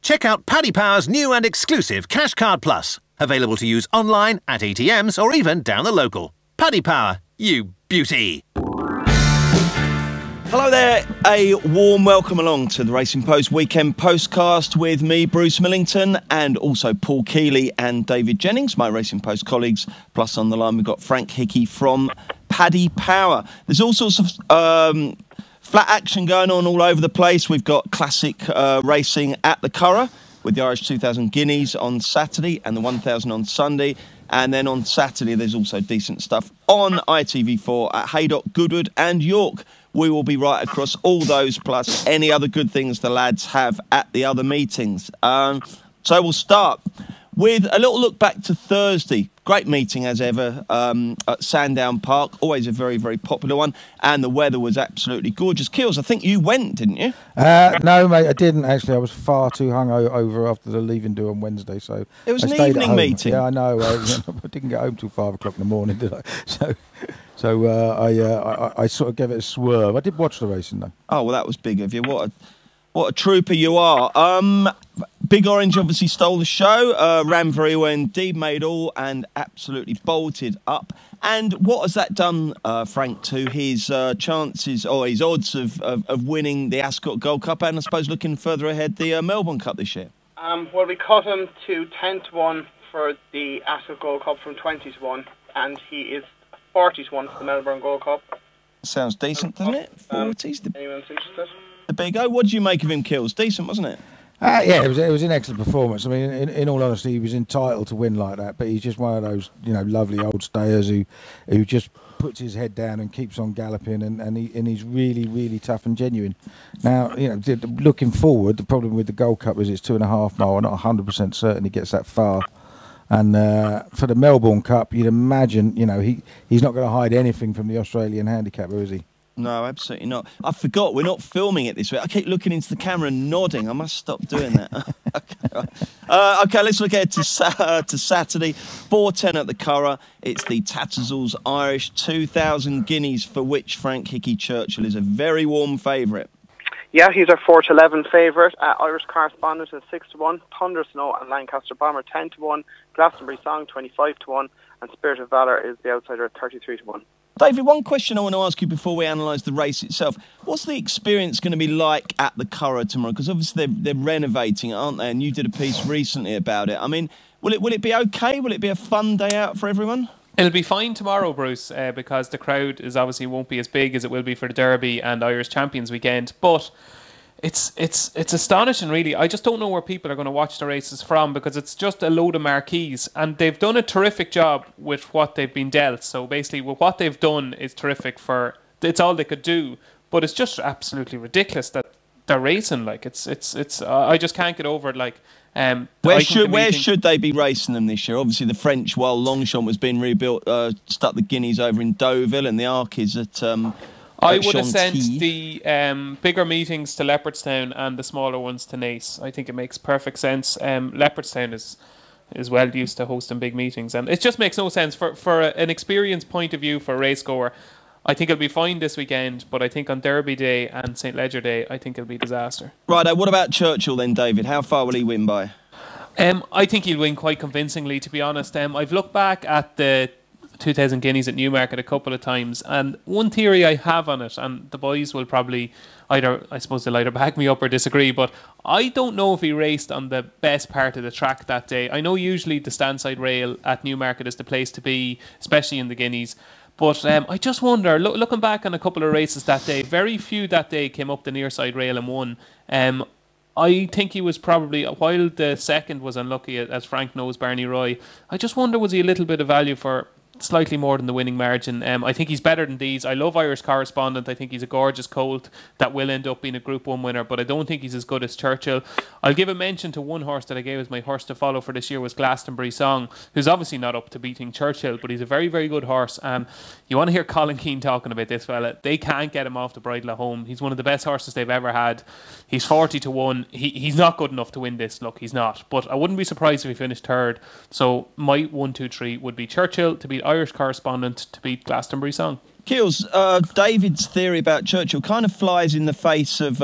Check out Paddy Power's new and exclusive Cash Card Plus, available to use online, at ATMs or even down the local. Paddy Power, you beauty. Hello there, a warm welcome along to the Racing Post Weekend Postcast with me, Bruce Millington, and also Paul Keeley and David Jennings, my Racing Post colleagues. Plus on the line we've got Frank Hickey from Paddy Power. There's all sorts of flat action going on all over the place. We've got classic racing at the Curragh with the Irish 2000 Guineas on Saturday and the 1000 on Sunday. And then on Saturday there's also decent stuff on ITV4 at Haydock, Goodwood and York. We will be right across all those, plus any other good things the lads have at the other meetings. So we'll start with a little look back to Thursday. Great meeting as ever at Sandown Park. Always a very, very popular one. And the weather was absolutely gorgeous. Kills, I think you went, didn't you? No, mate, I didn't actually. I was far too hungover after the leaving do on Wednesday. So it was an evening meeting. Yeah, I know. I didn't get home till 5 o'clock in the morning, did I? So I sort of gave it a swerve. I did watch the racing though. Oh, well, that was big of you. What a trooper you are. Big Orange obviously stole the show, ran very well indeed, made all and absolutely bolted up. And what has that done, Frank, to his chances or his odds of winning the Ascot Gold Cup and I suppose looking further ahead the Melbourne Cup this year? Well, we cut him to 10-1 for the Ascot Gold Cup from 20-1 and he is 40-1 for the Melbourne Gold Cup. Sounds decent, doesn't it? 40s. Anyone's interested? The big O. What did you make of him, Kills? Decent, wasn't it? Yeah, it was an excellent performance. I mean, in all honesty, he was entitled to win like that, but he's just one of those, lovely old stayers who just puts his head down and keeps on galloping, and he's really, really tough and genuine. Now, looking forward, the problem with the Gold Cup is it's 2.5 mile. I'm not 100% certain he gets that far. And for the Melbourne Cup, you'd imagine, he's not going to hide anything from the Australian handicapper, is he? No, absolutely not. I forgot, we're not filming it this week. I keep looking into the camera and nodding. I must stop doing that. Okay, let's look ahead to Saturday. 4:10 at the Curragh. It's the Tattersalls Irish 2000 Guineas, for which Frank Hickey Churchill is a very warm favourite. Yeah, he's our 4-11 favourite. Irish Correspondent is 6-1. Thunder Snow and Lancaster Bomber 10-1. Glastonbury Song 25-1. And Spirit of Valour is the outsider at 33-1. David, one question I want to ask you before we analyse the race itself. What's the experience going to be like at the Curragh tomorrow? Because obviously they're renovating it, aren't they? And you did a piece recently about it. I mean, will it be okay? Will it be a fun day out for everyone? It'll be fine tomorrow, Bruce, because the crowd won't be as big as it will be for the Derby and Irish Champions weekend. But it's astonishing, really. I just don't know where people are going to watch the races from, because it's just a load of marquees, and they've done a terrific job with what they've been dealt. So basically, with what they've done is terrific it's all they could do. But it's just absolutely ridiculous that they're racing. Like it's I just can't get over it. Like where should they be racing them this year? Obviously, the French, while Longchamp was being rebuilt, stuck the Guineas over in Deauville, and the Arc is at. I would have sent the bigger meetings to Leopardstown and the smaller ones to Naas. I think it makes perfect sense. Leopardstown is well used to hosting big meetings, and it just makes no sense for an experienced point of view for a racegoer. I think it'll be fine this weekend, but I think on Derby Day and St Leger Day, I think it'll be a disaster. Right, what about Churchill then, David? How far will he win by? I think he'll win quite convincingly, to be honest. I've looked back at the 2000 Guineas at Newmarket a couple of times, and one theory I have on it, and the boys will probably they'll either back me up or disagree, but I don't know if he raced on the best part of the track that day. I know usually the standside rail at Newmarket is the place to be, especially in the Guineas, but I just wonder, looking back on a couple of races that day, very few that day came up the near side rail and won. I think he was probably, while the second was unlucky, as Frank knows, Barney Roy, I just wonder, was he a little bit of value for slightly more than the winning margin? I think he's better than these. I love Irish Correspondent. I think he's a gorgeous colt that will end up being a Group 1 winner, but I don't think he's as good as Churchill. I'll give a mention to one horse that I gave as my horse to follow for this year, was Glastonbury Song, who's obviously not up to beating Churchill, but he's a very, very good horse. You want to hear Colin Keane talking about this fella. They can't get him off the bridle at home. He's one of the best horses they've ever had. He's 40-1. He's not good enough to win this. Look, he's not. But I wouldn't be surprised if he finished third. So my 1, 2, 3 would be Churchill to beat Irish Correspondent to beat Glastonbury Song. Keels, David's theory about Churchill kind of flies in the face of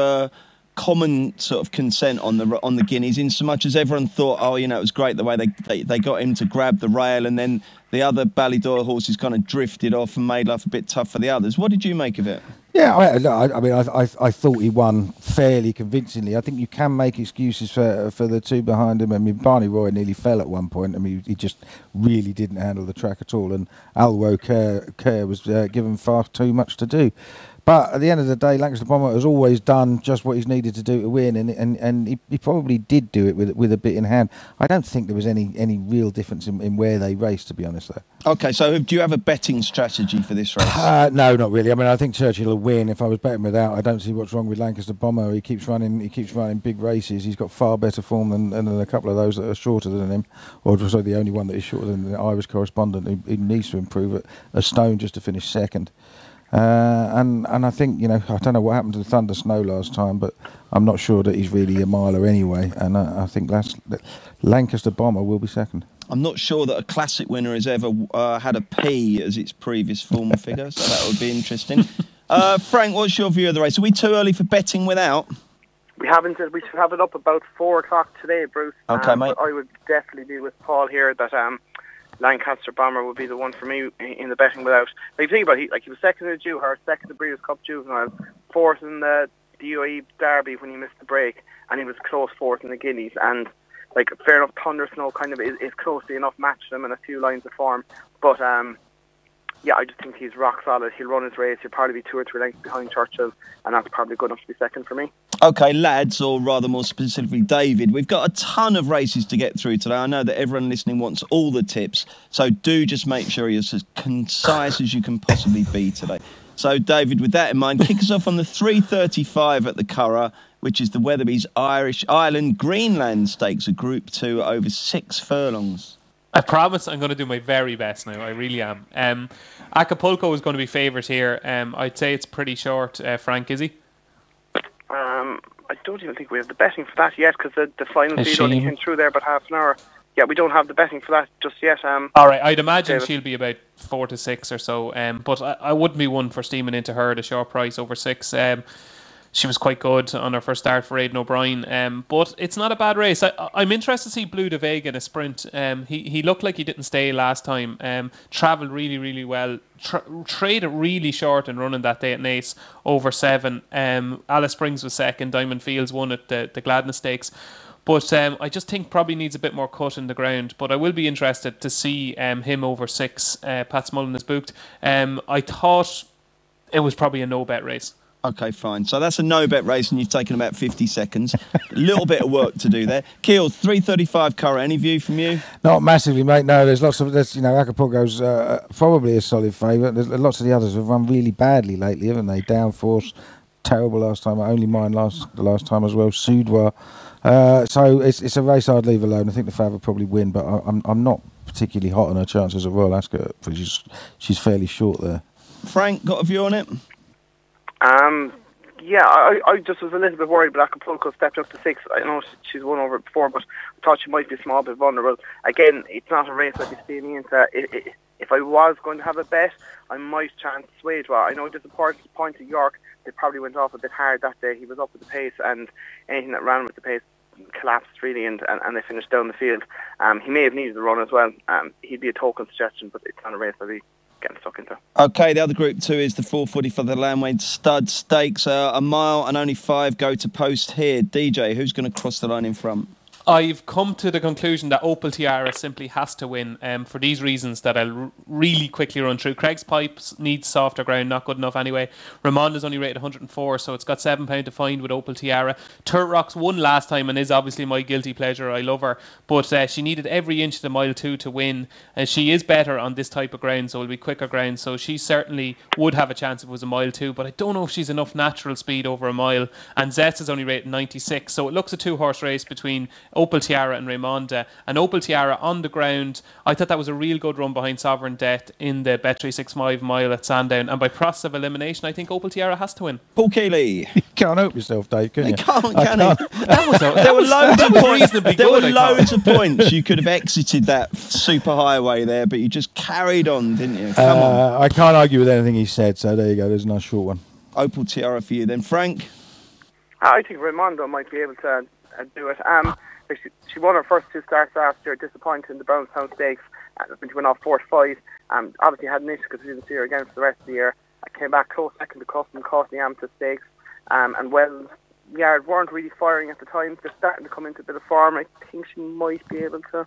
common sort of consent on the Guineas, in so much as everyone thought, oh, it was great the way they got him to grab the rail, and then the other Ballydoyle horses kind of drifted off and made life a bit tough for the others. What did you make of it? Yeah, I thought he won fairly convincingly. I think you can make excuses for the two behind him. I mean, Barney Roy nearly fell at one point. I mean, he just really didn't handle the track at all, and Alwo Kerr was given far too much to do. But at the end of the day, Lancaster Bomber has always done just what he's needed to do to win, and he probably did do it with a bit in hand. I don't think there was any real difference in where they raced, to be honest, though. Okay, so do you have a betting strategy for this race? No, not really. I mean, I think Churchill will win. If I was betting without, I don't see what's wrong with Lancaster Bomber. He keeps running big races. He's got far better form than a couple of those that are shorter than him, or sorry, the only one that is shorter than the Irish correspondent, who needs to improve at a stone just to finish second. And I think, I don't know what happened to the Thunder Snow last time, but I'm not sure that he's really a miler anyway, and I think Lancaster Bomber will be second. I'm not sure that a classic winner has ever had a P as its previous form figure, so that would be interesting. Frank, what's your view of the race? Are we too early for betting without? We haven't. We should have it up about 4 o'clock today, Bruce. Okay, mate. I would definitely be with Paul here that Lancaster Bomber would be the one for me in the betting without. Like, think about it, he was second in the Dewhurst, second in the Breeders' Cup Juvenile, fourth in the UAE Derby when he missed the break, and he was close fourth in the Guineas. And fair enough, Thunder Snow kind of is closely enough matched him in a few lines of form. But yeah, I just think he's rock solid. He'll run his race. He'll probably be 2 or 3 lengths behind Churchill, and that's probably good enough to be second for me. Okay, lads, or rather more specifically, David, we've got a ton of races to get through today. I know that everyone listening wants all the tips, so do just make sure you're as concise as you can possibly be today. So, David, with that in mind, kick us off on the 3:35 at the Curragh, which is the Weatherby's Island Greenlands Stakes, a Group 2 over 6 furlongs. I promise I'm going to do my very best now. I really am. Acapulco is going to be favourite here. I'd say it's pretty short. Frank, is he? I don't even think we have the betting for that yet, because the final feed only came through there about half an hour. Yeah, we don't have the betting for that just yet. All right, I'd imagine David, she'll be about 4 to 6 or so. But I wouldn't be one for steaming into her at a short price over 6. She was quite good on her first start for Aidan O'Brien, but it's not a bad race. I'm interested to see Blue de Vega in a sprint. He looked like he didn't stay last time. Travelled really, really well. Traded really short and running that day at Naas over 7. Alice Springs was second. Diamond Fields won at the Gladness Stakes. But I just think probably needs a bit more cut in the ground. But I will be interested to see him over 6. Pat Smullen is booked. I thought it was probably a no-bet race. Okay, fine. So that's a no-bet race, and you've taken about 50 seconds. A little bit of work to do there. Keel, 3:35 Curragh. Any view from you? Not massively, mate. No, there's Acapulco's probably a solid favourite. There's lots of the others have run really badly lately, haven't they? Downforce, terrible last time. Only mine the last time as well. Sudwa. So it's a race I'd leave alone. I think the favourite will probably win, but I'm not particularly hot on her chances of Royal Ascot. She's fairly short there. Frank, got a view on it? Yeah, I just was a little bit worried, but Acapulco stepped up to 6. I know she's won over it before, but I thought she might be a small bit vulnerable. Again, it's not a race I'd be steaming into. If I was going to have a bet, I might chance Swedwa. I know it disappointed York. They probably went off a bit hard that day. He was up with the pace, and anything that ran with the pace collapsed really, and they finished down the field. He may have needed the run as well. He'd be a token suggestion, but it's not a race I'd be getting stuck into. Okay, the other Group 2 is the 440 for the Lanwades Stud Stakes. A mile and only 5 go to post here. DJ, who's going to cross the line in front? I've come to the conclusion that Opal Tiara simply has to win for these reasons that I'll really quickly run through. Craig's Pipes needs softer ground, not good enough anyway. Ramonda's only rated 104, so it's got £7 to find with Opal Tiara. Turrocks won last time and is obviously my guilty pleasure. I love her, but she needed every inch of the mile 2 to win, and she is better on this type of ground, so it'll be quicker ground, so she certainly would have a chance if it was a mile 2, but I don't know if she's enough natural speed over a mile. And Zetz is only rated 96, so it looks a 2-horse race between Opal Tiara and Raymonda. And Opal Tiara on the ground, I thought that was a real good run behind Sovereign Death in the Bet365 mile at Sandown, and by process of elimination I think Opal Tiara has to win. Paul Keeley. You can't help yourself, Dave, can you? Can he? There were loads of points. You could have exited that super highway there, but you just carried on, didn't you? Come on. I can't argue with anything he said, so there you go, there's a nice short one. Opal Tiara for you then. Frank? I think Raimondo might be able to do it. She won her first 2 starts last year, disappointing in the Brownstown Stakes, when she went off 4-5. Obviously had an issue because we didn't see her again for the rest of the year. I came back close second to Custom, caught the Amethyst Stakes, and Wells weren't really firing at the time. They're starting to come into a bit of form. I think she might be able to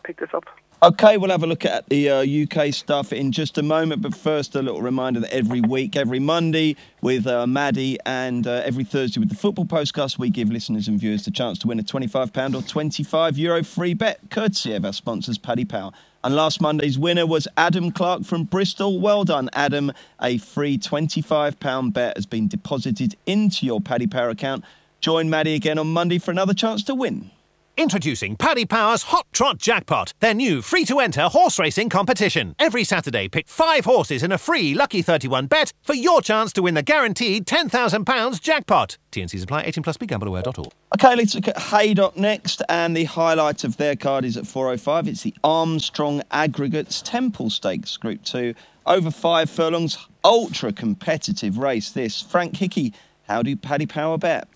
pick this up. OK, we'll have a look at the UK stuff in just a moment. But first, a little reminder that every week, every Monday with Maddie and every Thursday with the Football Postcast, we give listeners and viewers the chance to win a £25 or €25 free bet, courtesy of our sponsors, Paddy Power. And last Monday's winner was Adam Clark from Bristol. Well done, Adam. A free £25 bet has been deposited into your Paddy Power account. Join Maddie again on Monday for another chance to win. Introducing Paddy Power's Hot Trot Jackpot, their new free-to-enter horse racing competition. Every Saturday, pick 5 horses in a free Lucky 31 bet for your chance to win the guaranteed £10,000 jackpot. T&Cs apply. 18+. BeGambleAware.org. OK, let's look at Haydock next, and the highlight of their card is at 4:05. It's the Armstrong Aggregates Temple Stakes Group 2. Over 5 furlongs, ultra-competitive race this. Frank Hickey, how do Paddy Power bet?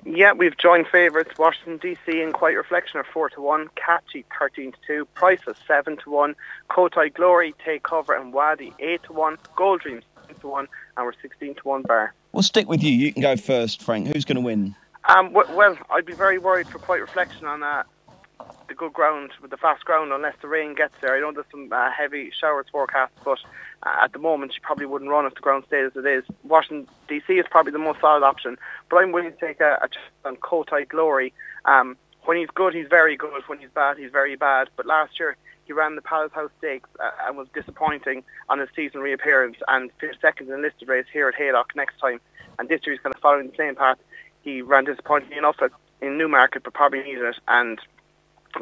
Yeah, we've joined favourites. Washington DC in Quiet Reflection are 4-1, Catchy 13-2, Priceless 7-1, Kotai Glory, Take Cover and Wadi 8-1, Gold Dreams 10-1, and we're 16-1 bar. We'll stick with you. You can go first, Frank. Who's going to win? Well, I'd be very worried for Quiet Reflection on the good ground, with the fast ground, unless the rain gets there. I know there's some heavy showers forecast, but at the moment she probably wouldn't run if the ground stayed as it is. Washington DC is probably the most solid option, but I'm willing to take a chance on Kotai Glory. When he's good, he's very good. When he's bad, he's very bad. But last year he ran the Palace House Stakes and was disappointing on his season reappearance, and finished second in the listed race here at Haydock next time. And this year he's kind of following the same path. He ran disappointingly enough in Newmarket, but probably needed it. And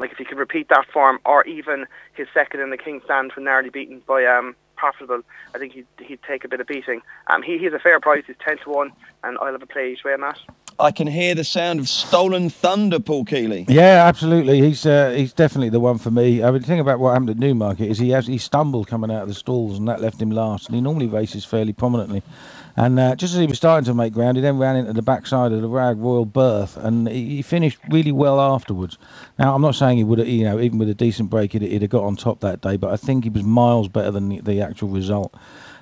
if he could repeat that form, or even his second in the King's Stand when narrowly beaten by Profitable, I think he'd take a bit of beating. He's a fair price. He's 10-1, and I'll have a play each way on that. I can hear the sound of stolen thunder, Paul Keeley. Yeah, absolutely. He's definitely the one for me. I mean, the thing about what happened at Newmarket is he stumbled coming out of the stalls, and that left him last. And he normally races fairly prominently. And just as he was starting to make ground, he then ran into the backside of the Rag Royal Berth, and he finished really well afterwards. Now, I'm not saying he would have, even with a decent break, he'd have got on top that day, but I think he was miles better than the actual result.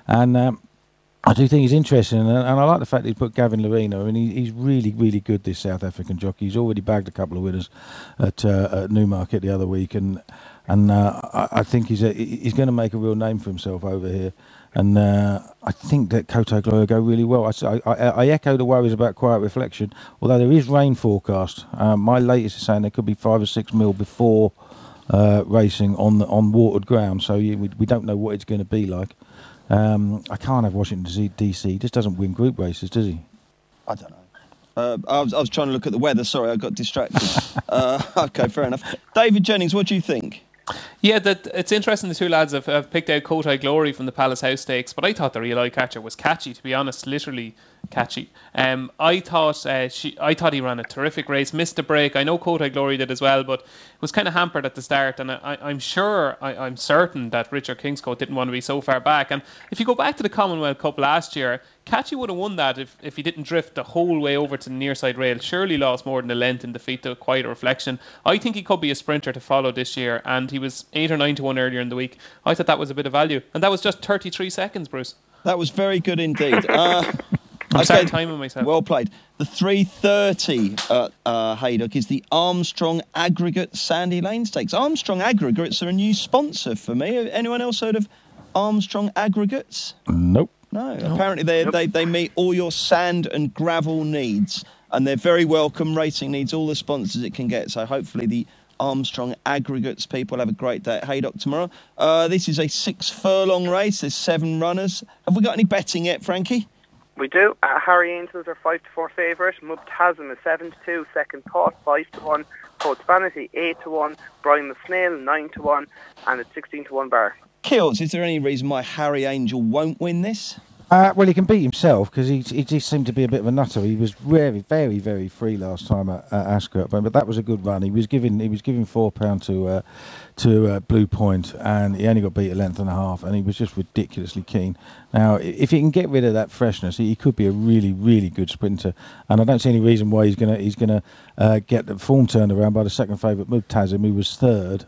And I do think he's interesting, and I like the fact that he put Gavin Lorena. I mean, he's really, really good, this South African jockey. He's already bagged a couple of winners at Newmarket the other week, and I think he's going to make a real name for himself over here. And I think that Kotai Glory will go really well. I echo the worries about Quiet Reflection, although there is rain forecast. My latest is saying there could be 5 or 6 mil before racing on watered ground, so we don't know what it's going to be like. I can't have Washington DC. He just doesn't win group races, does he? I don't know. I was trying to look at the weather. Sorry, I got distracted. OK, fair enough. David Jennings, what do you think? Yeah, it's interesting. The two lads have picked out Kotai Glory from the Palace House Stakes, but I thought the real eye catcher was Catchy, to be honest, literally Catchy. I thought he ran a terrific race, missed the break. I know Kotai Glory did as well, but was kind of hampered at the start, and I'm certain that Richard Kingscote didn't want to be so far back. And if you go back to the Commonwealth Cup last year, Catchy would have won that if he didn't drift the whole way over to the near side rail. Surely lost more than a length in defeat to Quiet Reflection. I think he could be a sprinter to follow this year, and he was 8 or 9 to 1 earlier in the week. I thought that was a bit of value, and that was just 33 seconds, Bruce. That was very good indeed. I'm starting timing myself. Well played. The 3:30 at Haydock is the Armstrong Aggregate Sandy Lane Stakes. Armstrong Aggregates are a new sponsor for me. Anyone else heard of Armstrong Aggregates? Nope. No. Apparently they meet all your sand and gravel needs, and they're very welcome. Racing needs all the sponsors it can get. So hopefully the Armstrong Aggregates people have a great day at Haydock tomorrow. This is a 6 furlong race. There's 7 runners. Have we got any betting yet, Frankie? We do. Harry Ainsley's our 5-4 favourite. Mubtazim is 7-2. Second Thought 5-1. Coach Vanity 8-1. Brian the Snail 9-1, and it's 16-1 bar. Kills, is there any reason why Harry Angel won't win this? Well, he can beat himself because he just seemed to be a bit of a nutter. He was very, very, very free last time at Ascot, but that was a good run. He was giving £4 to Blue Point, and he only got beat a length and a half, and he was just ridiculously keen. Now, if he can get rid of that freshness, he could be a really, really good sprinter, and I don't see any reason why he's gonna get the form turned around by the second favourite Mubtazim, who was third,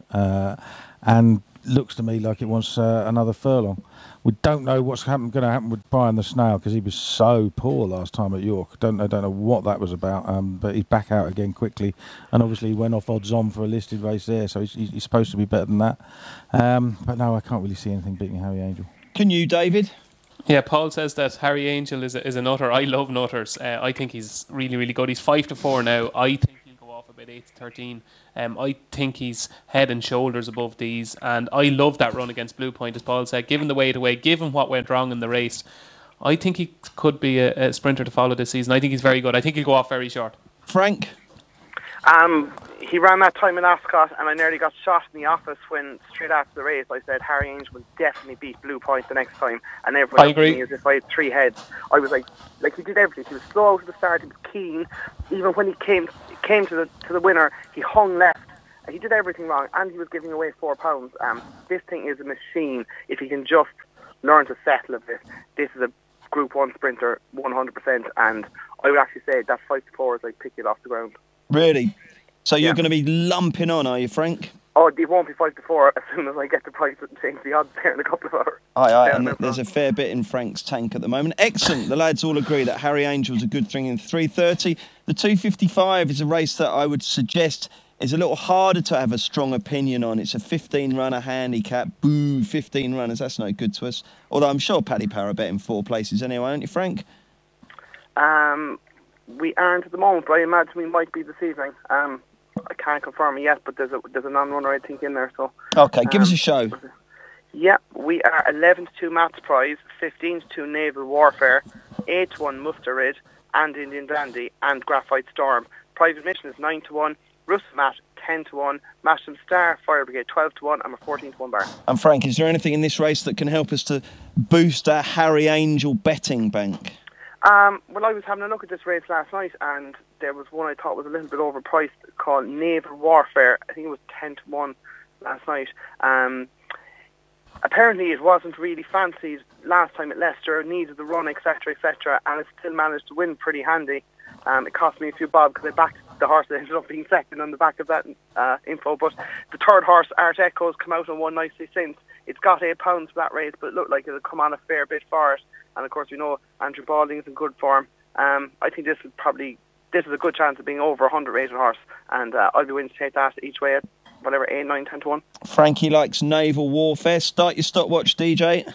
and looks to me like it wants another furlong. We don't know what's going to happen with Brian the Snail because he was so poor last time at York. I don't know what that was about, but he's back out again quickly, and obviously he went off odds on for a listed race there, so he's supposed to be better than that. But no, I can't really see anything beating Harry Angel. Can you, David? Yeah, Paul says that Harry Angel is a nutter. I love nutters. I think he's really, really good. He's 5-4 now. I think he'll go off about 8-13. I think he's head and shoulders above these, and I love that run against Blue Point, as Paul said. Given the weight away, given what went wrong in the race, I think he could be a sprinter to follow this season. I think he's very good. I think he'll go off very short. Frank? He ran that time in Ascot, and I nearly got shot in the office when, straight after the race, I said Harry Angel will definitely beat Blue Point the next time. And everyone looked at me as if I had three heads. I was like he did everything. He was slow out at the start. He was keen. Even when he came to the winner, he hung left. He did everything wrong, and he was giving away £4. This thing is a machine. If he can just learn to settle a bit, this is a Group 1 sprinter 100%. And I would actually say that 5-4 is like pick it off the ground. Really? So you're going to be lumping on, are you, Frank? Oh, it won't be 5-4 as soon as I get the price and change the odds there in a couple of hours. Aye, and there's a fair bit in Frank's tank at the moment. Excellent. The lads all agree that Harry Angel's a good thing in 3:30. The 2:55 is a race that I would suggest is a little harder to have a strong opinion on. It's a 15-runner handicap. Boo, 15 runners. That's no good to us. Although I'm sure Paddy Power are betting 4 places anyway, aren't you, Frank? We aren't at the moment, but I imagine we might be this evening. I can't confirm it yet, but there's a non-runner I think in there. So okay, give us a show. Yeah, we are 11-2 Matt's Prize, 15-2 Naval Warfare, 8-1 Musterid, and Indian Dandy, and Graphite Storm. Prize admission is 9-1. Russell Matt 10-1, Masham Star Fire Brigade 12-1, and we're 14-1 bar. And Frank, is there anything in this race that can help us to boost our Harry Angel betting bank? Well, I was having a look at this race last night, and there was one I thought was a little bit overpriced called Naval Warfare. I think it was 10-1 last night. Apparently it wasn't really fancied last time at Leicester, needed the run, etc., and it still managed to win pretty handy. It cost me a few bob because I backed the horse that ended up being second on the back of that info. But the third horse, Art Echo's, come out and won nicely since. It's got £8 for that race, but it looked like it'll come on a fair bit for it. And of course, we know Andrew Balding's in good form. I think this is a good chance of being over 100 rated horse, and I'll be willing to take that each way at whatever 8, 9, 10-1. Frankie likes Naval Warfare. Start your stopwatch, DJ.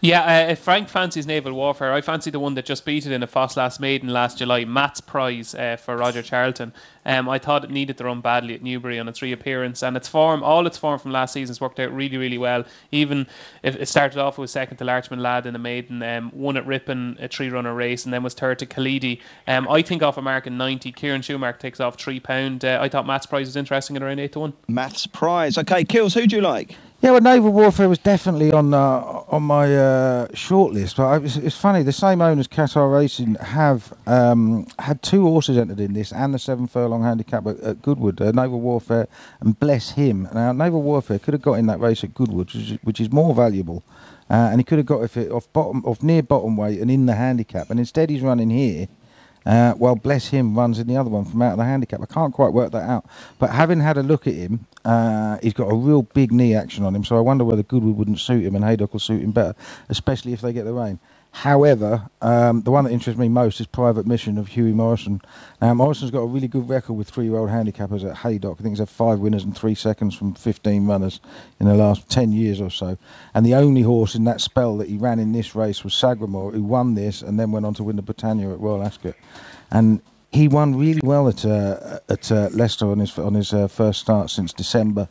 Yeah, if Frank fancies Naval Warfare, I fancy the one that just beat it in a Foss Last Maiden last July, Matt's Prize for Roger Charlton. I thought it needed to run badly at Newbury on its reappearance, and all its form from last season's worked out really, really well. Even if it started off with second to Larchman Lad in a maiden, won at Ripon a 3-runner race, and then was third to Khalidi. I think off a mark in 90, Kieran Schumacher takes off £3. I thought Matt's Prize was interesting at around 8-1. Matt's Prize. Okay, Kills, who do you like? Yeah, well, Naval Warfare was definitely on my shortlist. But it's funny, the same owners, Qatar Racing, have had 2 horses entered in this and the 7 furlong handicap at Goodwood, Naval Warfare and Bless Him. Now, Naval Warfare could have got in that race at Goodwood, which is more valuable, and he could have got it off near bottom weight and in the handicap, and instead he's running here. While Bless Him runs in the other one from out of the handicap. I can't quite work that out. But having had a look at him, he's got a real big knee action on him, so I wonder whether Goodwood wouldn't suit him and Haydock will suit him better, especially if they get the rain. However, the one that interests me most is Private Mission of Hughie Morrison. Now, Morrison's got a really good record with 3-year-old handicappers at Haydock. I think he's had 5 winners and 3 seconds from 15 runners in the last 10 years or so. And the only horse in that spell that he ran in this race was Sagramore, who won this and then went on to win the Britannia at Royal Ascot. And he won really well at Leicester on his first start since December.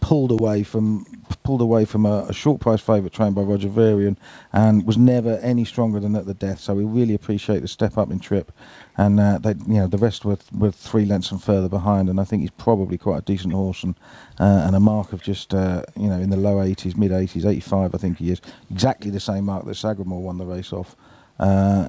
Pulled away from pulled away from a short price favourite trained by Roger Varian and was never any stronger than at the death. So we really appreciate the step up in trip. And the rest were 3 lengths and further behind, and I think he's probably quite a decent horse and a mark of just in the low 80s, mid 80s, 85 I think he is. Exactly the same mark that Sagramore won the race off.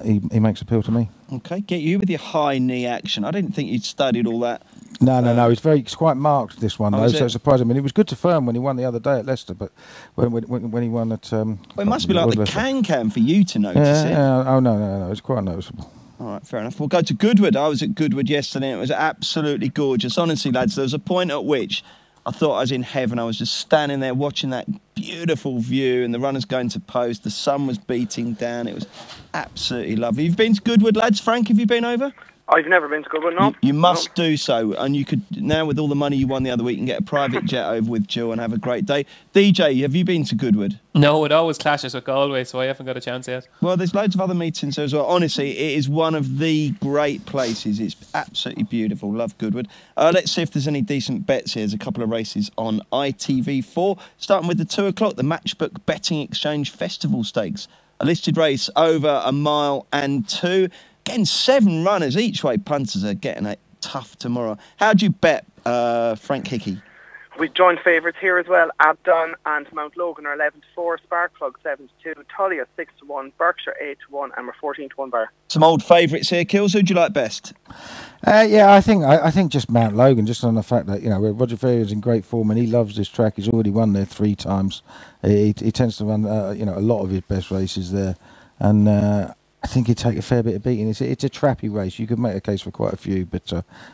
He makes appeal to me. Okay, get you with your high knee action. I didn't think you'd studied all that. No. It's quite marked, this one, though, so it surprised me. I mean, it was good to firm when he won the other day at Leicester, but when he won at... well, it must be like the can for you to notice it. Oh, no, it's quite noticeable. All right, fair enough. We'll go to Goodwood. I was at Goodwood yesterday, and it was absolutely gorgeous. Honestly, lads, there was a point at which I thought I was in heaven. I was just standing there watching that beautiful view and the runners going to post. The sun was beating down. It was absolutely lovely. You've been to Goodwood, lads? Frank, have you been over? I've never been to Goodwood, no. You must do so. And you could, now with all the money you won the other week, and get a private jet over with Jill and have a great day. DJ, have you been to Goodwood? No, it always clashes with Galway, so I haven't got a chance yet. Well, there's loads of other meetings there as well. Honestly, it is one of the great places. It's absolutely beautiful. Love Goodwood. Let's see if there's any decent bets here. There's a couple of races on ITV4. Starting with the 2 o'clock, the Matchbook Betting Exchange Festival Stakes. A listed race over 1 mile and 2. Again, 7 runners each way. Punters are getting it tough tomorrow. How'd you bet, Frank Hickey? We joined favourites here as well. Abdon and Mount Logan are 11-4, Sparkplug 7-2, Tullia 6-1, Berkshire 8-1, and we're 14-1 bar. Some old favourites here, Kills. Who'd you like best? I think just Mount Logan, just on the fact that Roger Varian's in great form and he loves this track. He's already won there 3 times. He tends to run a lot of his best races there, and I think he'd take a fair bit of beating. It's a trappy race. You could make a case for quite a few, but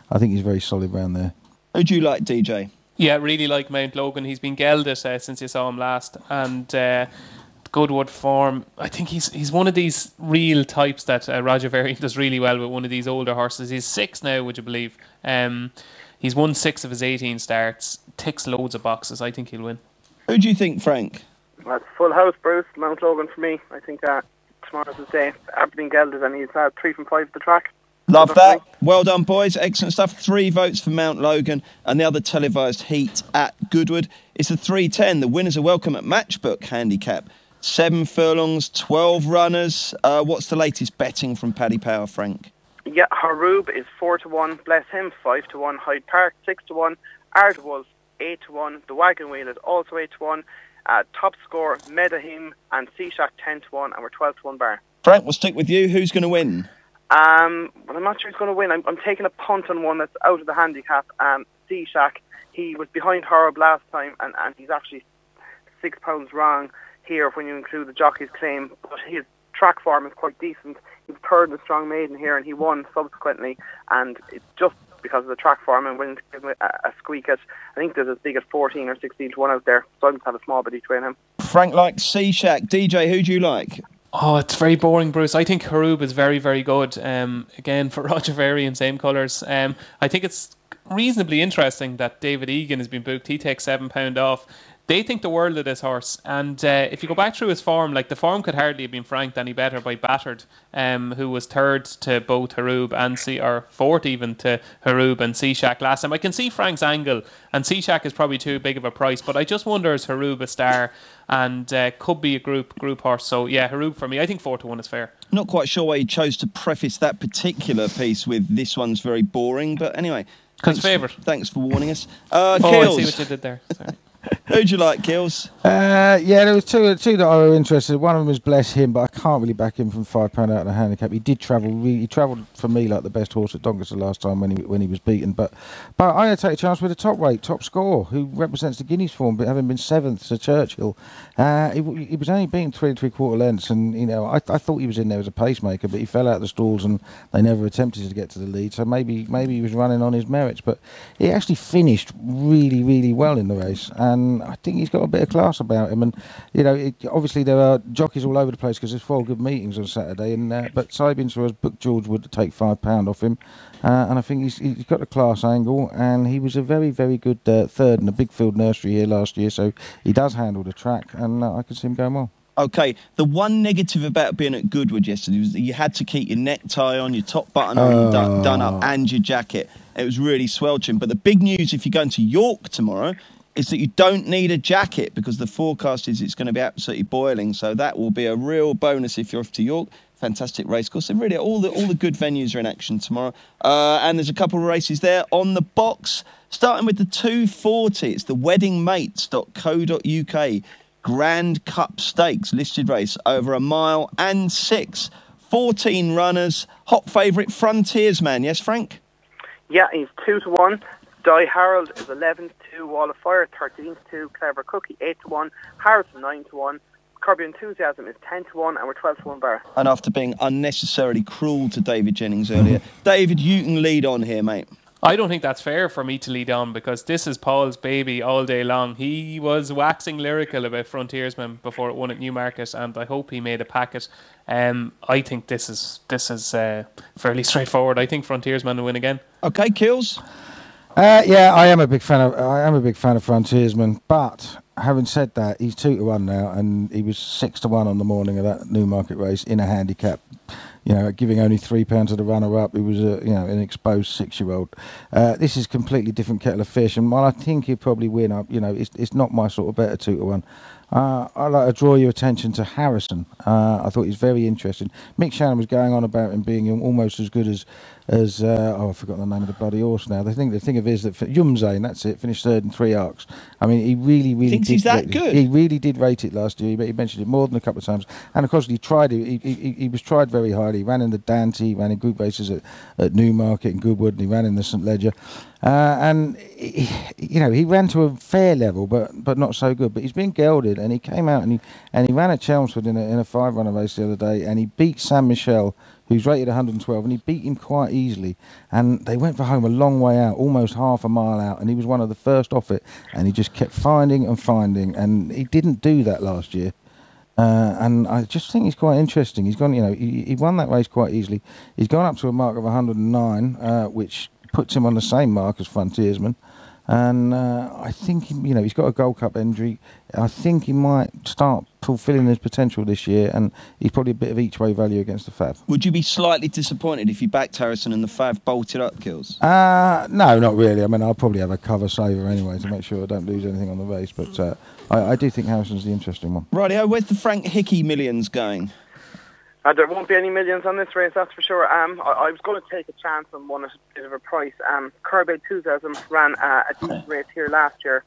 I think he's very solid round there. Who'd you like, DJ? Yeah, really like Mount Logan. He's been gelded since you saw him last, and Goodwood form. I think he's one of these real types that Roger Varian does really well with one of these older horses. He's 6 now, would you believe? He's won 6 of his 18 starts, ticks loads of boxes. I think he'll win. Who do you think, Frank? That's full house, Bruce. Mount Logan for me. I think tomorrow's his day. Aberdeen gelded, and he's 3 from 5 at the track. Love that. Well done, boys. Excellent stuff. 3 votes for Mount Logan, and the other televised heat at Goodwood is the 3:10. The winners are welcome at Matchbook Handicap. 7 furlongs, 12 runners. What's the latest betting from Paddy Power, Frank? Yeah, Haroob is 4-1. Bless him 5-1. Hyde Park 6-1. Ardwolf 8-1. The Wagon Wheel is also 8-1. Top score Medahim and Seashack 10-1, and we're 12-1 bar. Frank, we'll stick with you. Who's going to win? Well, I'm not sure who's going to win. I'm taking a punt on one that's out of the handicap. Seashack, he was behind Haroob last time, and he's actually £6 wrong here when you include the jockey's claim. But his track form is quite decent. He was 3rd in the Strong Maiden here, and he won subsequently. And it's just because of the track form and willing to give him a squeak at, I think there's as big as 14 or 16-1 out there. So I just have a small bit each way on him. Frank likes Seashack. DJ, who do you like? Oh, it's very boring, Bruce. I think Haroob is very, very good. Again, for Roger Varian, same colours. I think it's reasonably interesting that David Egan has been booked. He takes £7 off. They think the world of this horse, and if you go back through his form, the form could hardly have been franked any better by Battered, who was 3rd to both Haroob and 4th even to Haroob and Seashack last time. I can see Frank's angle, and Seashack is probably too big of a price, but I just wonder, is Haroob a star, and could be a group horse. So yeah, Haroob for me. I think 4-1 is fair. Not quite sure why you chose to preface that particular piece with "this one's very boring," but anyway, because favourite. Thanks for warning us. I see what you did there. Sorry. Who'd you like, Kills? There was two that I were interested. One of them was Bless Him, but I can't really back him from £5 out of the handicap. He did travel. He travelled for me like the best horse at Doncaster last time when he was beaten. But I'm going to take a chance with a top weight, Top Score, who represents the Guineas form, but having been 7th to Churchill. He was only beaten 3 3/4 lengths, and I thought he was in there as a pacemaker, but he fell out of the stalls and they never attempted to get to the lead. So maybe he was running on his merits, but he actually finished really, really well in the race. And I think he's got a bit of class about him. And obviously there are jockeys all over the place because there's 4 good meetings on Saturday. And but Sabins has booked George Wood to take £5 off him, and I think he's got a class angle. And he was a very, very good 3rd in the Big Field Nursery here last year, so he does handle the track, and I can see him going well. Okay, the one negative about being at Goodwood yesterday was that you had to keep your necktie on, your top button on, done up, and your jacket. It was really sweltering. But the big news, if you're going to York tomorrow, is that you don't need a jacket because the forecast is it's going to be absolutely boiling. So that will be a real bonus if you're off to York. Fantastic racecourse. And really, all the good venues are in action tomorrow. And there's a couple of races there on the box. Starting with the 240, it's the weddingmates.co.uk Grand Cup Stakes listed race over 1 mile and 6. 14 runners. Hot favourite Frontiersman. Yes, Frank? Yeah, he's 2-1. Di Harold is 11-2. Wall of Fire 13-2. Clever Cookie 8-1. Harrison 9-1. Kirby Enthusiasm is 10-1, and we're 12-1 bar. And after being unnecessarily cruel to David Jennings earlier, David, you can lead on here, mate. I don't think that's fair for me to lead on because this is Paul's baby all day long. He was waxing lyrical about Frontiersman before it won at Newmarket, and I hope he made a packet. I think this is fairly straightforward. I think Frontiersman will win again. Okay, Kills. Yeah, I am a big fan of Frontiersman, but having said that, he's 2-1 now, and he was 6-1 on the morning of that Newmarket race in a handicap. You know, giving only £3 to the runner-up. He was an exposed 6-year-old. This is a completely different kettle of fish, and while I think he'll probably win, it's not my sort of bet at 2-1. I'd like to draw your attention to Harrison. I thought he's very interesting. Mick Shannon was going on about him being almost as good as I've forgotten the name of the bloody horse now. The thing of it is that Yumzane, that's it, finished third in 3 arcs. I mean, he really thinks he's that good. He really did rate it last year. He mentioned it more than a couple of times, and of course he tried it. He was tried very highly. He ran in the Dante, he ran in group races at Newmarket and Goodwood, and he ran in the St Leger. And he ran to a fair level, but not so good. But he's been gelded, and he came out and he ran at Chelmsford in a 5-runner race the other day, and he beat San Michel, who's rated 112, and he beat him quite easily. And they went for home a long way out, almost half a mile out, and he was one of the first off it, and he just kept finding, and he didn't do that last year. And I just think he's quite interesting. He's gone, he won that race quite easily. He's gone up to a mark of 109, which puts him on the same mark as Frontiersman. And I think, he's got a Gold Cup entry. I think he might start fulfilling his potential this year, and he's probably a bit of each-way value against the Fav. Would you be slightly disappointed if you backed Harrison and the Fav bolted up, Kills? No, not really. I mean, I'll probably have a cover saver anyway to make sure I don't lose anything on the race. But I do think Harrison's the interesting one. Rightio, where's the Frank Hickey millions going? There won't be any millions on this race, that's for sure. I was going to take a chance on one at a bit of a price. Curragh Enthusiasm ran a decent race here last year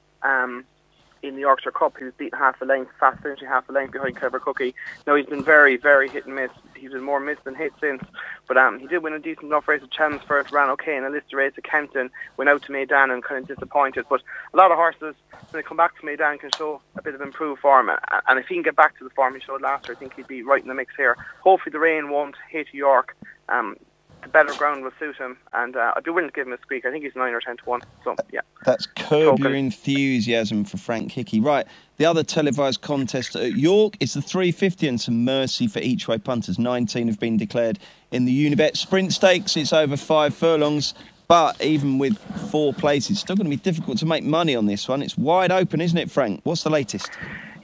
in the Yorkshire Cup. He was beaten half a length, fast finishing half a length behind Clever Cookie. Now, he's been very, very hit and miss. He's been more miss than hit since. But he did win a decent enough race at Chelmsford, ran okay in a listed race at Kempton, went out to Maidan and kind of disappointed. But a lot of horses, when they come back to Maidan, can show a bit of improved form. And if he can get back to the form he showed last year, I think he'd be right in the mix here. Hopefully the rain won't hit York. The better ground will suit him, and I'd be willing to give him a squeak. I think he's 9 or 10-1. So yeah, that's curb your enthusiasm for Frank Hickey. Right, the other televised contest at York is the 350 and some mercy for each way punters. 19 have been declared in the Unibet Sprint Stakes. It's over 5 furlongs, but even with 4 places, it's still going to be difficult to make money on this one. It's wide open, isn't it, Frank? What's the latest?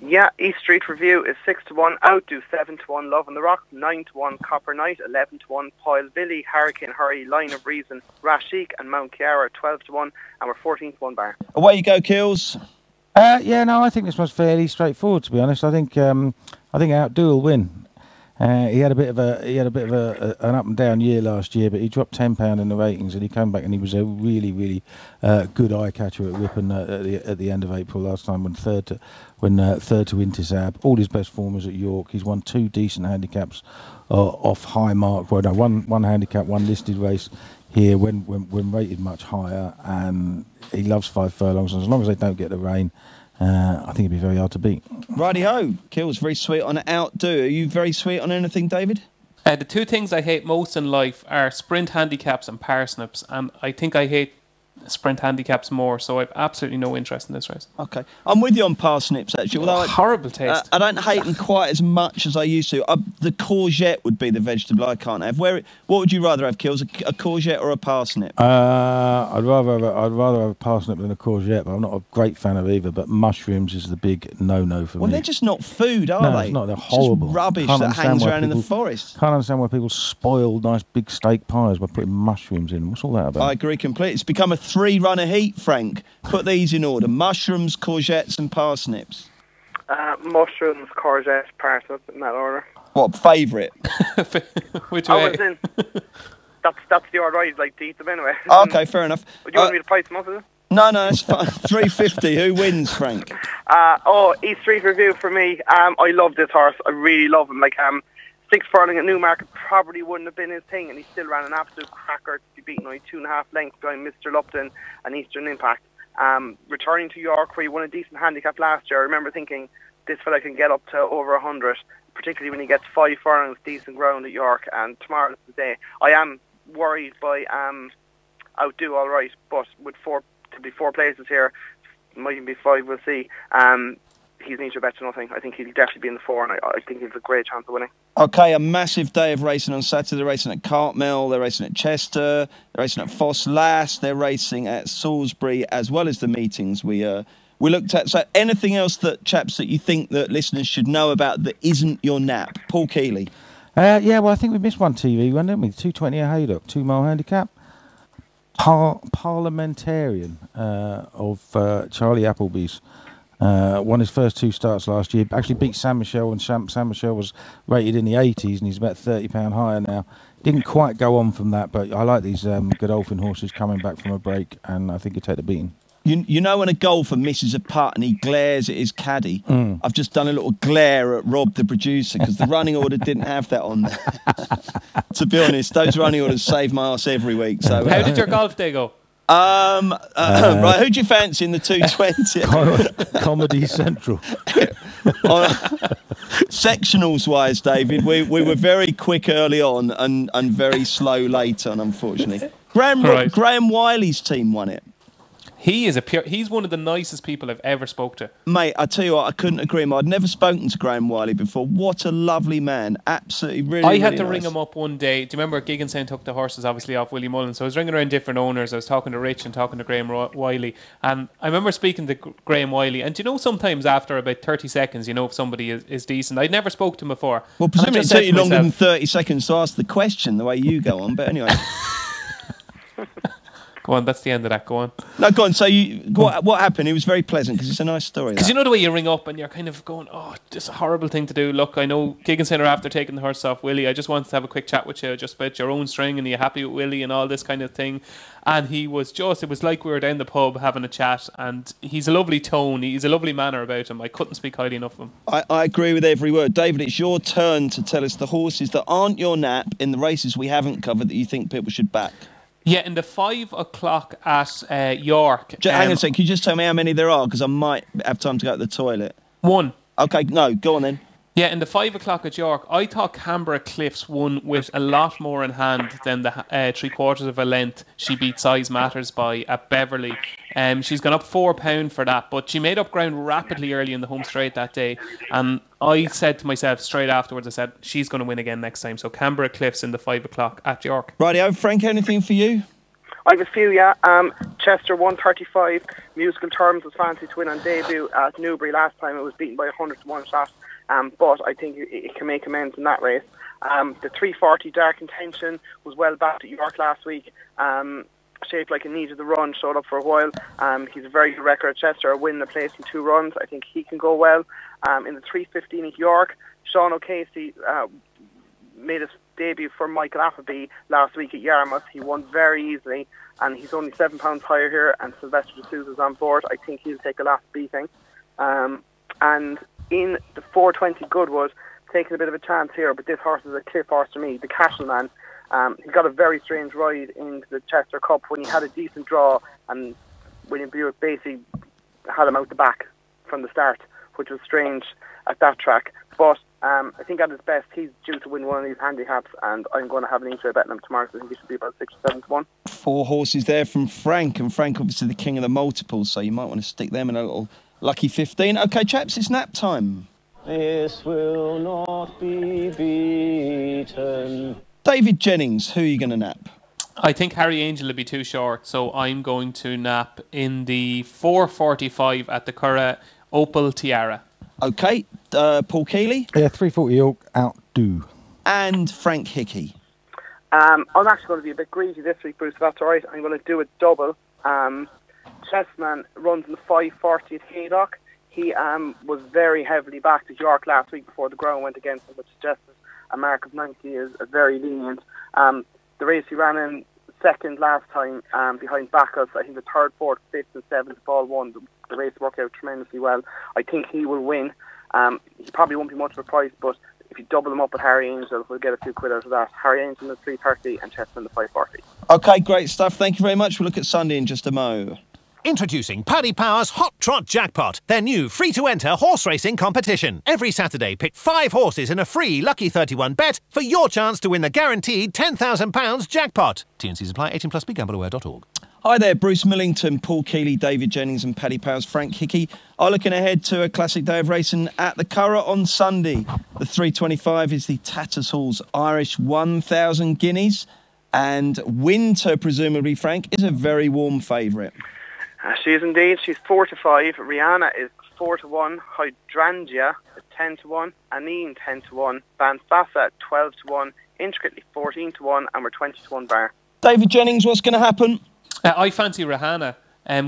Yeah, East Street Review is 6-1, Outdo 7-1, Love on the Rock 9-1, Copper Knight 11-1, Poyle Billy, Hurricane Hurry, Line of Reason, Rashik and Mount Chiara 12-1, and we're 14-1 bar. Away you go, Kills. I think this one's fairly straightforward, to be honest. I think Outdo will win. He had a bit of an up and down year last year, but he dropped £10 in the ratings, and he came back and he was a really, really good eye catcher at Ripon at the end of April last time, when third to Intisab. All his best form was at York. He's won 2 decent handicaps off high mark. Well, no, one handicap, 1 listed race here when rated much higher, and he loves 5 furlongs. And as long as they don't get the rain, I think it'd be very hard to beat. Righty-ho. Kills very sweet on Outdo. Are you very sweet on anything, David? The 2 things I hate most in life are sprint handicaps and parsnips, and I think I hate sprint handicaps more, so I've absolutely no interest in this race. Okay, I'm with you on parsnips actually. Although horrible taste. I don't hate them quite as much as I used to. The courgette would be the vegetable I can't have. What would you rather have, Kills? A courgette or a parsnip? I'd rather have a parsnip than a courgette, but I'm not a great fan of either. But mushrooms is the big no for me. Well, they're just not food, are they? No, it's not. They're horrible. Just rubbish that hangs around in the forest. Can't understand why people spoil nice big steak pies by putting mushrooms in. What's all that about? I agree completely. It's become a 3-runner heat, Frank. Put these in order. Mushrooms, courgettes and parsnips. Mushrooms, courgettes, parsnips, in that order. What, favourite? Which way? As in, that's the order I'd like to eat them anyway. Okay, fair enough. Would you want me to price them up, is it? No, that's fine. 350. Who wins, Frank? East Street Review for me. I love this horse. I really love him. 6 furlong at Newmarket probably wouldn't have been his thing, and he still ran an absolute cracker to be beaten only 2.5 lengths behind Mr. Lupton and Eastern Impact. Returning to York, where he won a decent handicap last year, I remember thinking this fella can get up to over 100, particularly when he gets 5 furlongs decent ground at York, and tomorrow's the day. I am worried by Outdo all right, but with 4 places here, might even be 5, we'll see. He's an each bet to nothing. I think he'll definitely be in the 4, and I think he's a great chance of winning. Okay, a massive day of racing on Saturday. They're racing at Cartmel, they're racing at Chester, they're racing at Foss Lass, they're racing at Salisbury, as well as the meetings we looked at. So anything else that, chaps, that you think that listeners should know about that isn't your nap? Paul Keeley. Yeah, well, I think we missed one TV one, didn't we? 220 at Haydock, 2-mile handicap. Parliamentarian of Charlie Appleby's. Won his first 2 starts last year. Actually beat San Michel, and San Michel was rated in the 80s, and he's about £30 higher now. Didn't quite go on from that, but I like these Godolphin horses coming back from a break, and I think he'll take the beating. You know when a golfer misses a putt and he glares at his caddy? I've just done a little glare at Rob, the producer, because the running order didn't have that on there. To be honest, those running orders save my arse every week. So how did your golf day go? Right, who do you fancy in the 220? Comedy Central. Sectionals wise, David, we were very quick early on and very slow late on, unfortunately. Graham Wiley's team won it. He's one of the nicest people I've ever spoke to. Mate, I tell you what, I couldn't agree more. I'd never spoken to Graham Wiley before. What a lovely man. Absolutely, really, I had to nice. ring him up one day. Do you remember Gigginson took the horses, obviously, off Willie Mullen? So I was ringing around different owners. I was talking to Rich and talking to Graham Wiley. And I remember speaking to Graham Wiley. And do you know, sometimes after about 30 seconds, you know if somebody is decent. I'd never spoke to him before. Well, presumably it took you longer than 30 seconds to ask the question the way you go on. But anyway. Go on, that's the end of that. Go on. No, go on. So what happened? It was very pleasant because it's a nice story. Because you know the way you ring up and you're kind of going, oh, this is a horrible thing to do. Look, I know Gigginson are after taking the horse off Willie. I just wanted to have a quick chat with you just about your own string and are you happy with Willie and all this kind of thing. And it was like we were down the pub having a chat, and he's a lovely tone. He's a lovely manner about him. I couldn't speak highly enough of him. I agree with every word. David, it's your turn to tell us the horses that aren't your nap in the races we haven't covered that you think people should back. Yeah, in the 5 o'clock at York. Hang on a second, can you just tell me how many there are? Because I might have time to go to the toilet. 1. Okay, no, go on then. Yeah, in the 5 o'clock at York, I thought Canberra Cliffs won with a lot more in hand than the 3/4 of a length she beat Size Matters by at Beverley. She's gone up £4 for that, but she made up ground rapidly early in the home straight that day. And I said to myself straight afterwards, I said, she's going to win again next time. So Canberra Cliffs in the 5 o'clock at York. Rightio, Frank, anything for you? I have a few, yeah. Chester 135, Musical Terms was fancy to win on debut at Newbury last time. It was beaten by 100 to 1 shot. But I think it can make amends in that race. The 340 Dark Intention was well backed at York last week. Shaped like a need of the run, showed up for a while. He's a very good record at Chester, winning the place in 2 runs. I think he can go well. In the 315 at York, Sean O'Casey made his debut for Michael Appleby last week at Yarmouth. He won very easily, and he's only £7 higher here, and Sylvester de Souza's on board. I think he'll take a last beating. And in the 420 Goodwood, taking a bit of a chance here, but this horse is a cliff horse to me, the Castleman. He got a very strange ride into the Chester Cup when he had a decent draw, and William Buick basically had him out the back from the start, which was strange at that track. But I think at his best, he's due to win one of these handicaps, and I'm going to have an each way betting him tomorrow, so I think he should be about 6 or 7 to 1. 4 horses there from Frank, and Frank obviously the king of the multiples, so you might want to stick them in a little lucky 15. Okay, chaps, it's nap time. This will not be beaten. David Jennings, who are you going to nap? I think Harry Angel will be too short, so I'm going to nap in the 4:45 at the Curragh Opal Tiara. Okay, Paul Keeley? Yeah, 340 York, Outdo. And Frank Hickey. I'm actually going to be a bit greedy this week, Bruce, if that's all right. I'm going to do a double. Chessman runs in the 5:40 at Haydock. He was very heavily backed at York last week before the ground went against him, which suggests a mark of 90 is very lenient. The race he ran in second last time behind Bacchus, I think the third, fourth, fifth and seventh all won. The race worked out tremendously well. I think he will win. He probably won't be much of a price, but if you double him up with Harry Angel, we'll get a few quid out of that. Harry Angel is 3:30 and Chessman the 5:40. Okay, great stuff. Thank you very much. We'll look at Sunday in just a mo. Introducing Paddy Power's Hot Trot Jackpot, their new free-to-enter horse racing competition. Every Saturday, pick 5 horses in a free Lucky 31 bet for your chance to win the guaranteed £10,000 jackpot. T&Cs apply. 18+ BeGambleAware.org. Hi there, Bruce Millington, Paul Keeley, David Jennings and Paddy Powers. Frank Hickey are looking ahead to a classic day of racing at the Curragh on Sunday. The 3:25 is the Tattersalls Irish 1,000 guineas, and Winter, presumably, Frank, is a very warm favourite. She is indeed. She's 4-5. Rihanna is 4-1. Hydrangea is 10-1. Anine 10-1. Banfassa 12-1. Intricately 14-1, and we're 20-1 bar. David Jennings, what's going to happen? I fancy Rihanna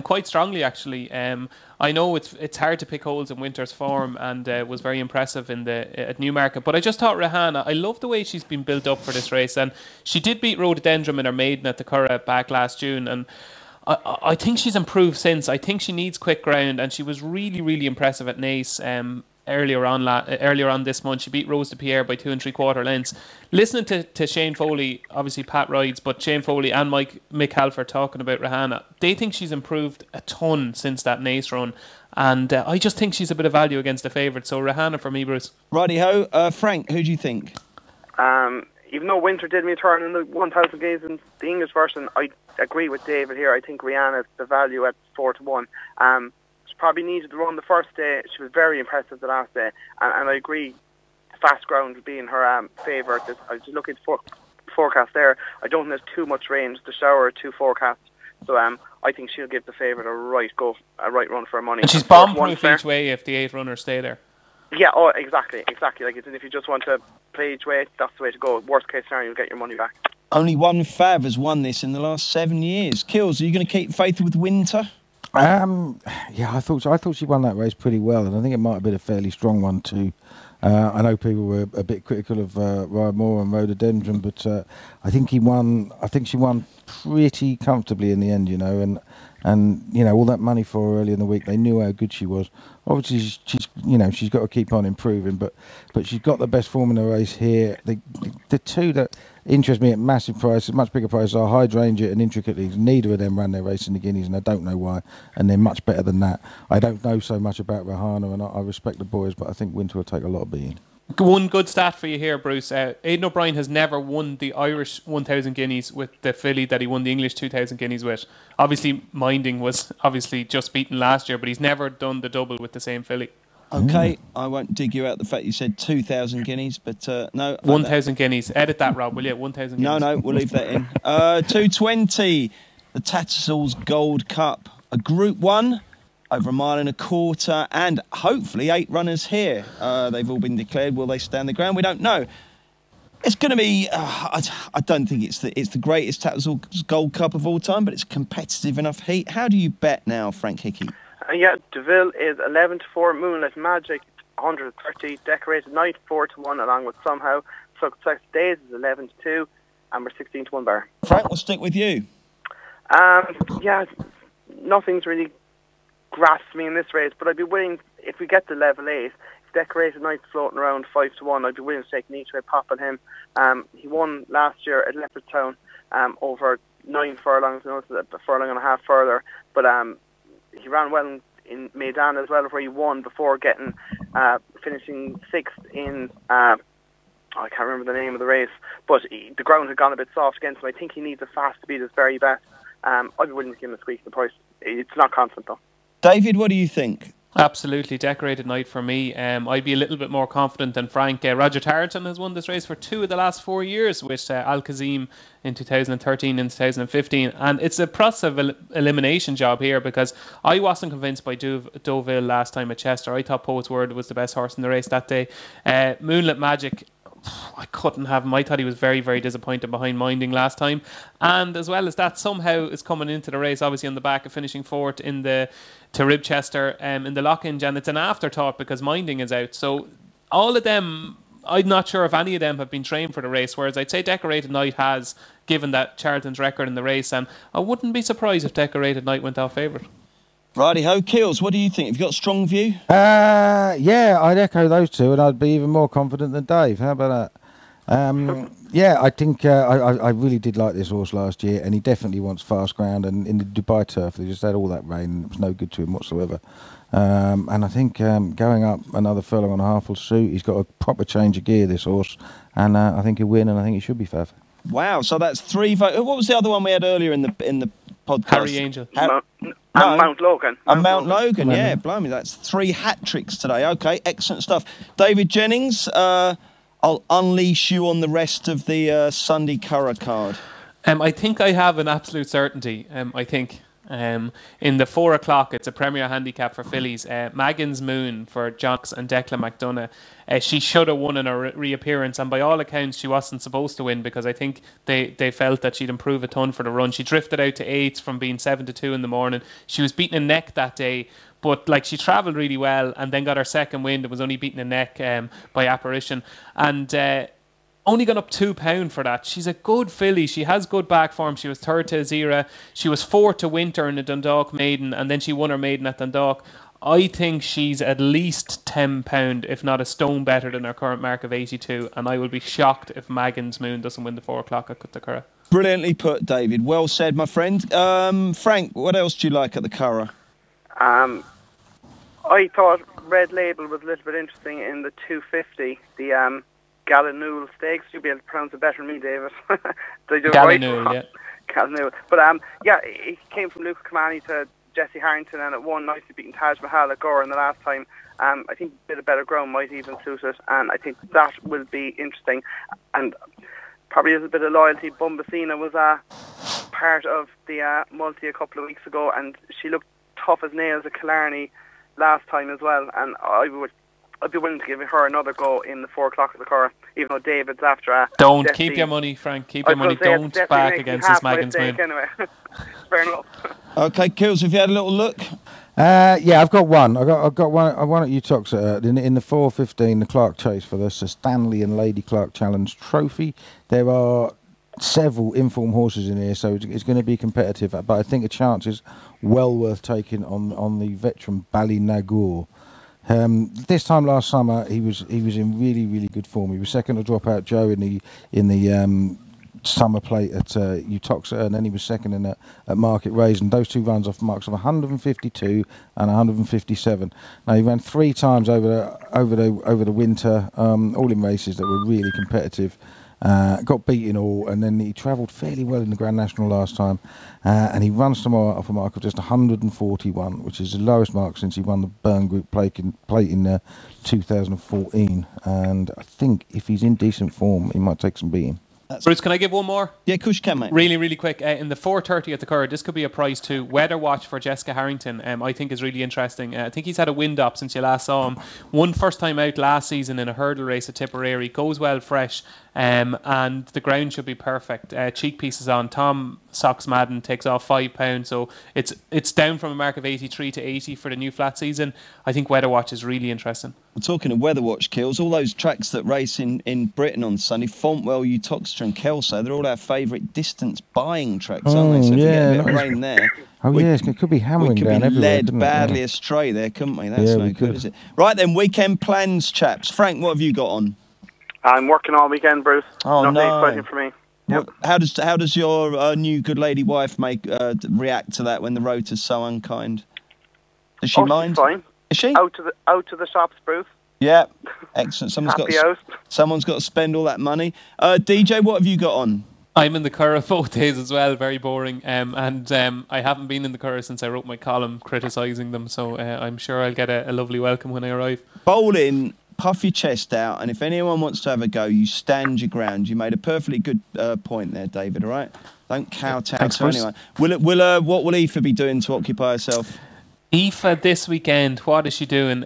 quite strongly, actually. I know it's hard to pick holes in Winter's form, and was very impressive at Newmarket. But I just thought Rihanna, I love the way she's been built up for this race, and she did beat Rhododendron in her maiden at the Curragh back last June, and I think she's improved since. I think she needs quick ground, and she was really, really impressive at Naas earlier on this month. She beat Rose de Pierre by 2 3/4 lengths. Listening to Shane Foley, obviously Pat rides, but Shane Foley and Mick Halford talking about Rihanna, they think she's improved a ton since that Naas run, and I just think she's a bit of value against the favourite. So Rihanna for me, Bruce. Righty-ho. Frank, who do you think? Even though Winter did me a turn in the 1,000 games in the English version, I agree with David here. I think Rihanna is the value at 4-1. She probably needed to run the first day. She was very impressive the last day, and I agree. Fast ground being her favourite. I was looking at the forecast there. I don't think there's too much range. The shower are too forecast, so I think she'll give the favourite a right run for her money. And she's bomb-proof each way if the 8 runners stay there. Yeah, exactly. Like if you just want to play each way, that's the way to go. Worst case scenario, you'll get your money back. Only one Fav has won this in the last 7 years. Kills, are you going to keep faith with Winter? Yeah, I thought she won that race pretty well, and I think it might have been a fairly strong one too. I know people were a bit critical of Ryan Moore and Rhododendron, but I think she won pretty comfortably in the end, and all that money for her early in the week, they knew how good she was. Obviously, she's got to keep on improving, but she's got the best form in the race here. The two that interest me at massive prices, much bigger prices, are Hydrangea and Intricately. Neither of them ran their race in the Guineas, and I don't know why, and they're much better than that. I don't know so much about Rihanna, and I respect the boys, but I think Winter will take a lot of beating. One good stat for you here, Bruce. Aidan O'Brien has never won the Irish 1,000 guineas with the filly that he won the English 2,000 guineas with. Obviously, Minding was obviously just beaten last year, but he's never done the double with the same filly. Okay, I won't dig you out the fact you said 2,000 guineas, but no. 1,000 guineas. Edit that, Rob, will you? 1,000 guineas. No, we'll leave that in. 220, the Tattersalls Gold Cup, a Group 1. Over 1.25 miles, and hopefully 8 runners here. They've all been declared. Will they stand the ground? We don't know. It's going to be. I don't think it's the greatest Tattersalls Gold Cup of all time, but it's a competitive enough heat. How do you bet now, Frank Hickey? Yeah, Deville is 11-4. Moonlit Magic 130. Decorated Night 4-1, along with Somehow. Success Days is 11-2, and we're 16-1 bar. Frank, we'll stick with you. Yeah, nothing's really grasped me in this race, but I'd be willing, if we get to level 8, if Decorated Night's floating around 5-1, I'd be willing to take an each way pop on him. He won last year at Leopardstown over 9 furlongs, a furlong and a half further, but he ran well in Maidan as well, where he won before finishing 6th in I can't remember the name of the race, but the ground had gone a bit soft against him. I think he needs a fast to be his very best. I'd be willing to give him a squeak in the price. It's not constant though. David, what do you think? Absolutely, Decorated Night for me. I'd be a little bit more confident than Frank. Roger Tarleton has won this race for 2 of the last 4 years with Al Kazim in 2013 and 2015, and it's a process of elimination job here, because I wasn't convinced by Deauville last time at Chester. I thought Poet's Word was the best horse in the race that day. Moonlit Magic I couldn't have him. I thought he was very, very disappointing behind Minding last time. And as well as that, somehow is coming into the race, obviously on the back of finishing fourth to Ribchester in the Lock-In, and it's an afterthought because Minding is out. So all of them, I'm not sure if any of them have been trained for the race, whereas I'd say Decorated Night has, given that Charlton's record in the race, and I wouldn't be surprised if Decorated Night went off favourite. Righty-ho, Keels, what do you think? Have you got a strong view? Yeah, I'd echo those two, and I'd be even more confident than Dave. How about that? Yeah, I think I really did like this horse last year, and he definitely wants fast ground. And in the Dubai turf, they just had all that rain, and it was no good to him whatsoever. And I think going up another furlong and a half will suit. He's got a proper change of gear, this horse, and I think he'll win, and I think he should be fair. Wow, so that's 3 votes. What was the other one we had earlier in the podcast? Harry Angel. Mount Logan. Mount Logan, yeah, blimey, that's 3 hat-tricks today. Okay, excellent stuff. David Jennings, I'll unleash you on the rest of the Sunday Curragh card. I think I have an absolute certainty. I think in the 4 o'clock, it's a Premier Handicap for fillies. Maggins Moon for Johns and Declan McDonough. She should have won in her reappearance, and by all accounts, she wasn't supposed to win because I think they felt that she'd improve a ton for the run. She drifted out to 8th from being 7-2 in the morning. She was beating a neck that day, but she travelled really well and then got her second wind and was only beating a neck by apparition. And only gone up £2 for that. She's a good filly. She has good back form. She was third to Azira. She was fourth to Winter in the Dundalk Maiden, and then she won her maiden at Dundalk. I think she's at least £10, if not a stone better than her current mark of 82, and I will be shocked if Maggins Moon doesn't win the 4 o'clock at the Curragh. Brilliantly put, David. Well said, my friend. Frank, what else do you like at the Curragh? I thought Red Label was a little bit interesting in the 250, the Gamble Stakes. You'll be able to pronounce it better than me, David. Gamble, yeah. Gamble. But yeah, it came from Luca Kamani to Jesse Harrington, and it won nicely, beating Taj Mahal at Gore in the last time. I think a bit of better ground might even suit it, and I think that will be interesting. And probably a bit of loyalty. Bombacina was part of the multi a couple of weeks ago, and she looked tough as nails at Killarney last time as well, and I'd be willing to give her another go in the 4 o'clock of the Curragh, even though David's after Don't Jesse. Keep your money, Frank. Keep your money. Don't back against this Maggins Moon. Anyway. Fair enough. Okay, Kills, have you had a little look? Yeah, I've got one. I've got one at Utox in the 4:15, the Clark Chase for the Sir Stanley and Lady Clark Challenge Trophy. There are several informed horses in here, so it's going to be competitive. But I think a chance is well worth taking on the veteran Ballynagour. This time last summer, he was in really, really good form. He was second to Dropout Joe in the summer plate at Utoxa, and then he was second at Market Raise, and those two runs off marks of 152 and 157. Now he ran 3 times over the winter, all in races that were really competitive. Got beaten all, and then he travelled fairly well in the Grand National last time, and he runs tomorrow off a mark of just 141, which is the lowest mark since he won the Burn Group plate in 2014. And I think if he's in decent form, he might take some beating. Bruce, can I give one more? Yeah, of course you can, mate. Really, really quick. In the 4:30 at the Curragh, this could be a prize too. Weather Watch for Jessica Harrington, I think is really interesting. I think he's had a wind up since you last saw him. Won first time out last season in a hurdle race at Tipperary. Goes well fresh, and the ground should be perfect. Cheek pieces on. Tom Socks Madden takes off £5, so it's down from a mark of 83 to 80 for the new flat season. I think Weather Watch is really interesting. We're talking of Weather Watch, Kills. All those tracks that race in Britain on Sunday, Fontwell, Utoxeter and Kelso, they're all our favourite distance buying tracks, aren't they? So if we get a bit of rain there... yes, it could be hammering down everywhere. We could be led badly astray there, couldn't we? That's no good, is it? Right then, weekend plans, chaps. Frank, what have you got on? I'm working all weekend, Bruce. Oh, Nothing no. exciting for me. Yep. How does your new good lady wife react to that when the rotor's so unkind? Does she mind? She's fine. Is she? Out to the shops, Bruce. Yeah, excellent. Someone's got to spend all that money. DJ, what have you got on? I'm in the Curragh both days as well, very boring. And I haven't been in the Curragh since I wrote my column criticising them, so I'm sure I'll get a lovely welcome when I arrive. Bowling, puff your chest out, and if anyone wants to have a go, you stand your ground. You made a perfectly good point there, David, all right? Don't kowtow to anyone. What will Aoife be doing to occupy herself? Aoife this weekend, what is she doing?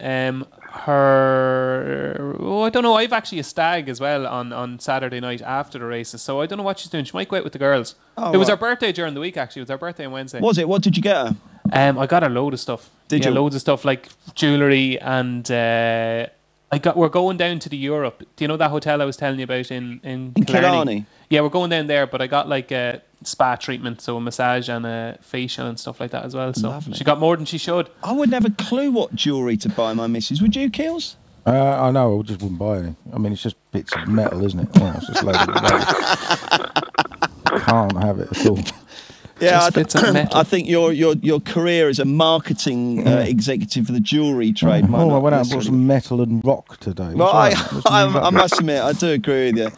I don't know. I've actually a stag as well on Saturday night after the races, so I don't know what she's doing. She might go out with the girls. It was her birthday during the week, actually. It was her birthday on Wednesday. Was it? What did you get her? I got a load of stuff. Did you? Loads of stuff like jewellery and we're going down to the Europe. Do you know that hotel I was telling you about in Killarney? Yeah, we're going down there, but I got like a spa treatment, so a massage and a facial and stuff like that as well. So Lovely. She got more than she should. I wouldn't have a clue what jewellery to buy my missus. Would you, Keels? I know, I just wouldn't buy any. I mean, it's just bits of metal, isn't it? Yeah, it's just loads of metal. Can't have it at all. Yeah, I think your career as a marketing executive for the jewellery trade might I went out and bought some metal and rock today. Well, I must admit, I do agree with you.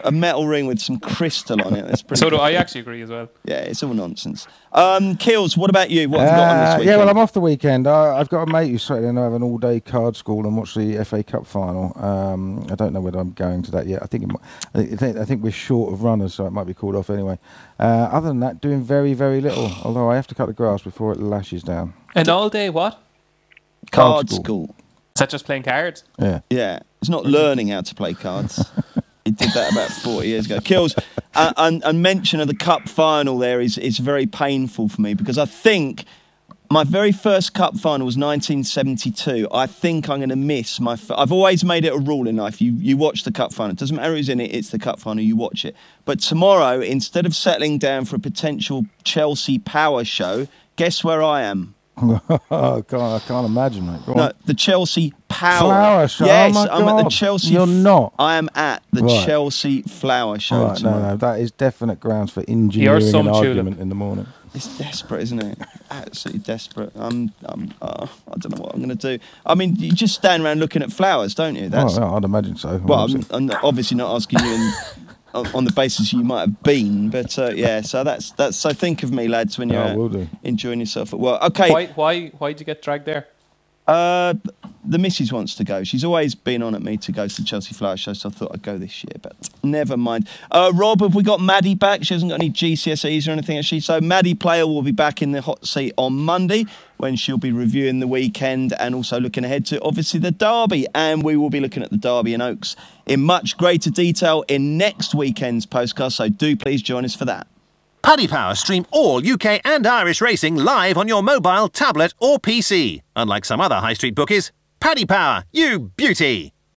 A metal ring with some crystal on it. That's pretty So do I actually agree as well. Yeah, it's all nonsense. Keels, what about you? What have you got on this weekend? Yeah, well, I'm off the weekend. I've got a mate who's Saturday and I have an all-day card school and watch the FA Cup final. I don't know whether I'm going to that yet. I think we're short of runners, so it might be called off anyway. Other than that, doing very, very little. Although I have to cut the grass before it lashes down. And all day what? Card school. Is that just playing cards? Yeah. Yeah, it's not learning how to play cards. He did that about 40 years ago. Kills, and mention of the cup final there is very painful for me because I think my very first cup final was 1972. I think I'm going to miss my... I've always made it a rule in life. You watch the cup final. It doesn't matter who's in it, it's the cup final, you watch it. But tomorrow, instead of settling down for a potential Chelsea power show, guess where I am? I can't imagine, mate. No, the Chelsea Flower Show. Yes, oh my I'm God. at the Chelsea. You're not. I am at the Chelsea Flower Show. Right, no, that is definite grounds for engineering an argument in the morning. It's desperate, isn't it? Absolutely desperate. I don't know what I'm going to do. I mean, you just stand around looking at flowers, don't you? I'd imagine so. Well, I'm obviously not asking you on the basis you might have been, but yeah. So that's. So think of me, lads, when you're enjoying yourself at work. Okay. Why did you get dragged there? The missus wants to go. She's always been on at me to go to the Chelsea Flower Show, so I thought I'd go this year, but never mind. Rob, have we got Maddie back? She hasn't got any GCSEs or anything, has she? So Maddie Player will be back in the hot seat on Monday when she'll be reviewing the weekend and also looking ahead to, obviously, the Derby. And we will be looking at the Derby and Oaks in much greater detail in next weekend's podcast, so do please join us for that. Paddy Power stream all UK and Irish racing live on your mobile, tablet or PC. Unlike some other high street bookies, Paddy Power, you beauty!